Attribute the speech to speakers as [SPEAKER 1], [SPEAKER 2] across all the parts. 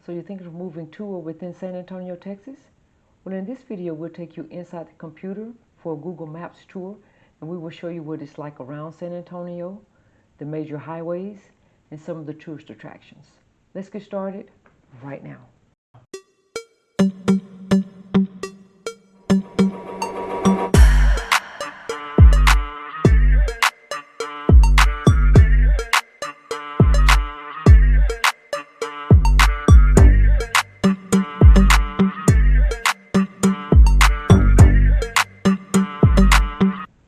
[SPEAKER 1] So you're thinking of moving to or within San Antonio, Texas? Well, in this video, we'll take you inside the computer for a Google Maps tour, and we will show you what it's like around San Antonio, the major highways, and some of the tourist attractions. Let's get started right now.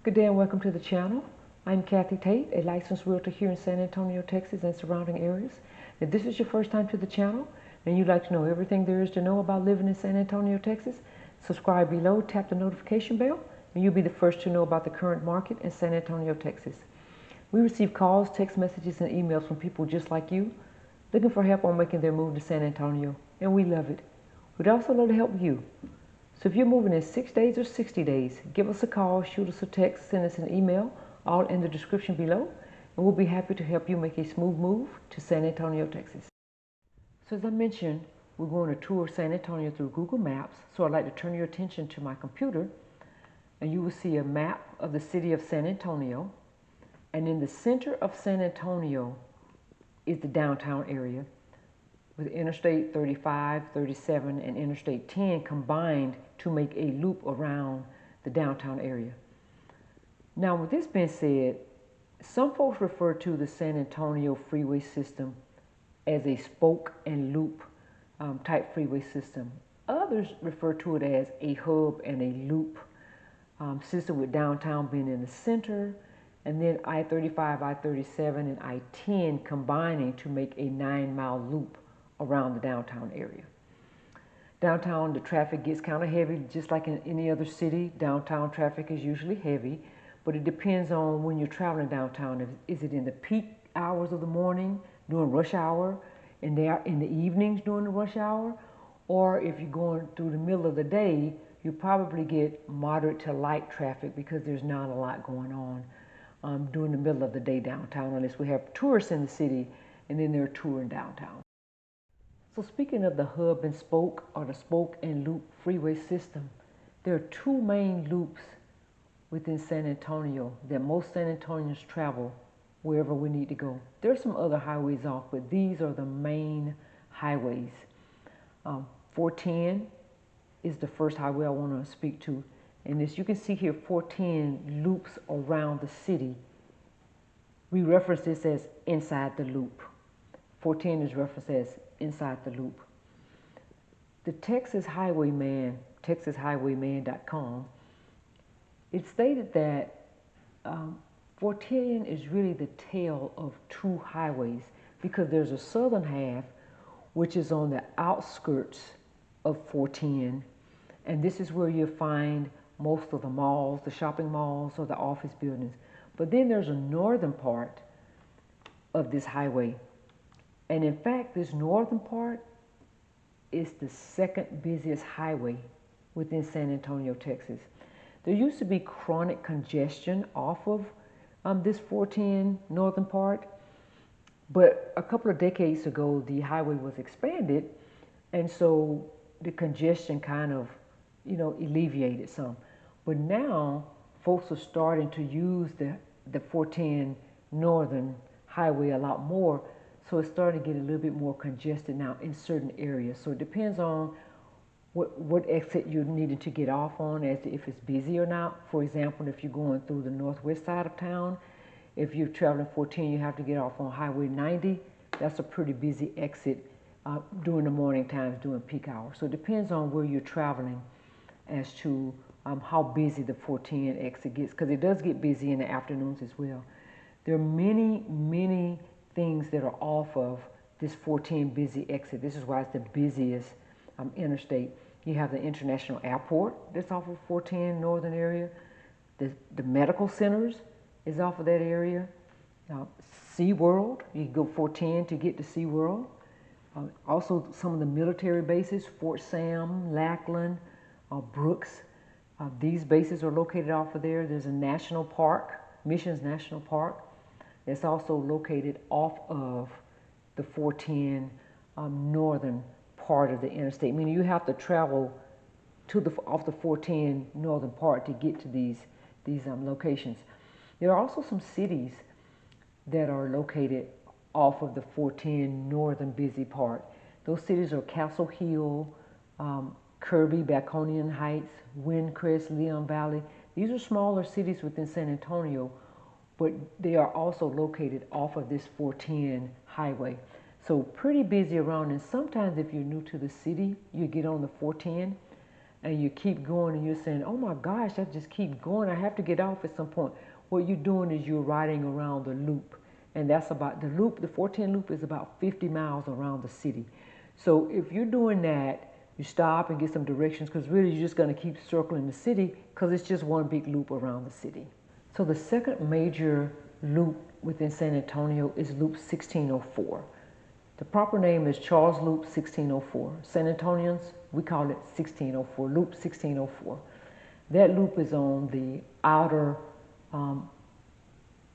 [SPEAKER 1] Good day and welcome to the channel. I'm Kathy Tate, a licensed realtor here in San Antonio, Texas and surrounding areas. If this is your first time to the channel and you'd like to know everything there is to know about living in San Antonio, Texas, subscribe below, tap the notification bell, and you'll be the first to know about the current market in San Antonio, Texas. We receive calls, text messages, and emails from people just like you looking for help on making their move to San Antonio, and we love it. We'd also love to help you. So if you're moving in 6 days or 60 days, give us a call, shoot us a text, send us an email, all in the description below, and we'll be happy to help you make a smooth move to San Antonio, Texas. So as I mentioned, we're going to tour San Antonio through Google Maps, so I'd like to turn your attention to my computer, and you will see a map of the city of San Antonio, and in the center of San Antonio is the downtown area, with Interstate 35, 37, and Interstate 10 combined to make a loop around the downtown area. Now, with this being said, some folks refer to the San Antonio freeway system as a spoke and loop type freeway system. Others refer to it as a hub and a loop system, with downtown being in the center, and then I-35, I-37, and I-10 combining to make a 9-mile loop around the downtown area. Downtown, the traffic gets kind of heavy, just like in any other city. Downtown traffic is usually heavy, but it depends on when you're traveling downtown. Is it in the peak hours of the morning during rush hour, and they are in the evenings during the rush hour, or if you're going through the middle of the day, you probably get moderate to light traffic because there's not a lot going on during the middle of the day downtown, unless we have tourists in the city and then they're touring downtown. So speaking of the hub and spoke, or the spoke and loop freeway system, there are two main loops within San Antonio that most San Antonians travel wherever we need to go. There are some other highways off, but these are the main highways. 410 is the first highway I want to speak to. And as you can see here, 410 loops around the city. We reference this as inside the loop. 410 is referenced as inside the loop. The Texas Highwayman, texashighwayman.com, it stated that 410 is really the tail of two highways, because there's a southern half which is on the outskirts of 410, and this is where you'll find most of the malls, the shopping malls, or the office buildings. But then there's a northern part of this highway. And in fact, this northern part is the second busiest highway within San Antonio, Texas. There used to be chronic congestion off of this 410 northern part, but a couple of decades ago, the highway was expanded, and so the congestion kind of, alleviated some. But now, folks are starting to use the 410 northern highway a lot more. So it's starting to get a little bit more congested now in certain areas. So it depends on what exit you're needing to get off on, as to if it's busy or not. For example, if you're going through the northwest side of town, if you're traveling 14, you have to get off on Highway 90. That's a pretty busy exit during the morning times, during peak hours. So it depends on where you're traveling as to how busy the 410 exit gets, because it does get busy in the afternoons as well. There are many, many things that are off of this 410 busy exit. This is why it's the busiest interstate. You have the International Airport that's off of 410 northern area. The medical centers is off of that area. SeaWorld, you can go 410 to get to SeaWorld. Also some of the military bases, Fort Sam, Lackland, Brooks. These bases are located off of there. There's a national park, Missions National Park. It's also located off of the 410 northern part of the interstate, meaning you have to travel to off the 410 northern part to get to these locations. There are also some cities that are located off of the 410 northern busy part. Those cities are Castle Hill, Kirby, Baconian Heights, Windcrest, Leon Valley. These are smaller cities within San Antonio, but they are also located off of this 410 highway. So pretty busy around, and sometimes if you're new to the city, you get on the 410 and you keep going and you're saying, oh my gosh, I just keep going, I have to get off at some point. What you're doing is you're riding around the loop, and that's about the loop. The 410 loop is about 50 miles around the city. So if you're doing that, you stop and get some directions, because really you're just going to keep circling the city because it's just one big loop around the city. So the second major loop within San Antonio is Loop 1604. The proper name is Charles Loop 1604. San Antonians, we call it 1604, Loop 1604. That loop is on the outer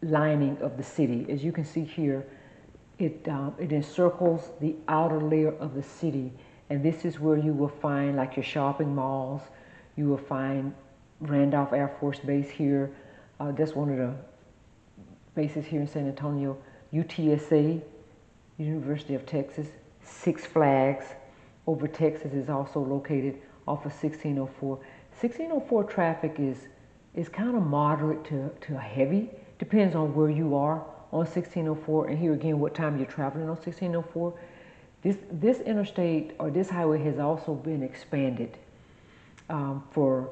[SPEAKER 1] lining of the city. As you can see here, it encircles the outer layer of the city, and this is where you will find like your shopping malls. You will find Randolph Air Force Base here. That's one of the bases here in San Antonio. UTSA, University of Texas. Six Flags over Texas is also located off of 1604. 1604 traffic is kind of moderate to heavy. Depends on where you are on 1604, and here again what time you're traveling on 1604. This interstate or this highway has also been expanded for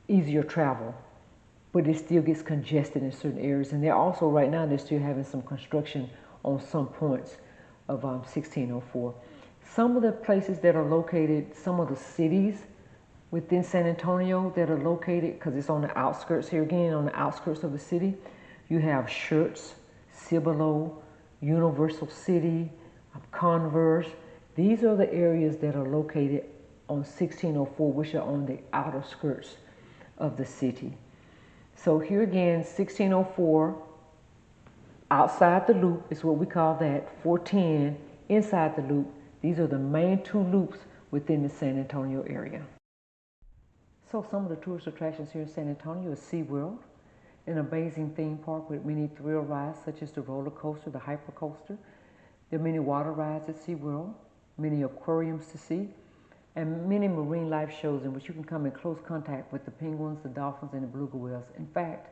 [SPEAKER 1] easier travel, but it still gets congested in certain areas, and they're also right now they're still having some construction on some points of 1604. Some of the places that are located, some of the cities within San Antonio that are located, because it's on the outskirts here again, on the outskirts of the city, you have Schertz, Cibolo, Universal City, Converse. These are the areas that are located on 1604, which are on the outer skirts of the city. So here again, 1604, outside the loop is what we call that. 410, inside the loop. These are the main two loops within the San Antonio area. So some of the tourist attractions here in San Antonio is SeaWorld, an amazing theme park with many thrill rides such as the roller coaster, the hyper coaster. There are many water rides at SeaWorld, many aquariums to see, and many marine life shows in which you can come in close contact with the penguins, the dolphins, and the beluga whales. In fact,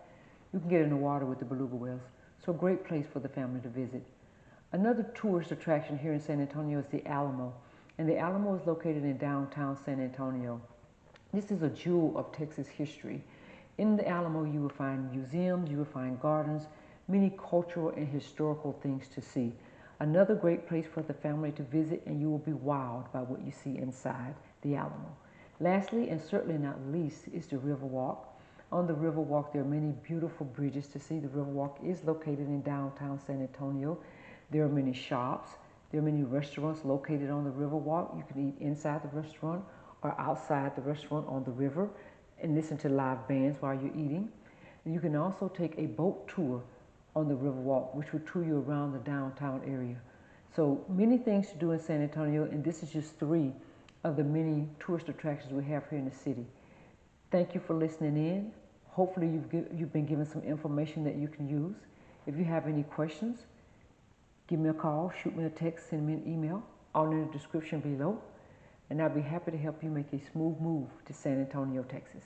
[SPEAKER 1] you can get in the water with the beluga whales. So a great place for the family to visit. Another tourist attraction here in San Antonio is the Alamo, and the Alamo is located in downtown San Antonio. This is a jewel of Texas history. In the Alamo, you will find museums, you will find gardens, many cultural and historical things to see. Another great place for the family to visit, and you will be wowed by what you see inside the Alamo. Lastly, and certainly not least, is the Riverwalk. On the Riverwalk, there are many beautiful bridges to see. The Riverwalk is located in downtown San Antonio. There are many shops. There are many restaurants located on the Riverwalk. You can eat inside the restaurant or outside the restaurant on the river and listen to live bands while you're eating. And you can also take a boat tour on the Riverwalk, which will tour you around the downtown area. So many things to do in San Antonio, and this is just 3 of the many tourist attractions we have here in the city. Thank you for listening in. Hopefully you've been given some information that you can use. If you have any questions, give me a call, shoot me a text, send me an email, all in the description below, and I'll be happy to help you make a smooth move to San Antonio, Texas.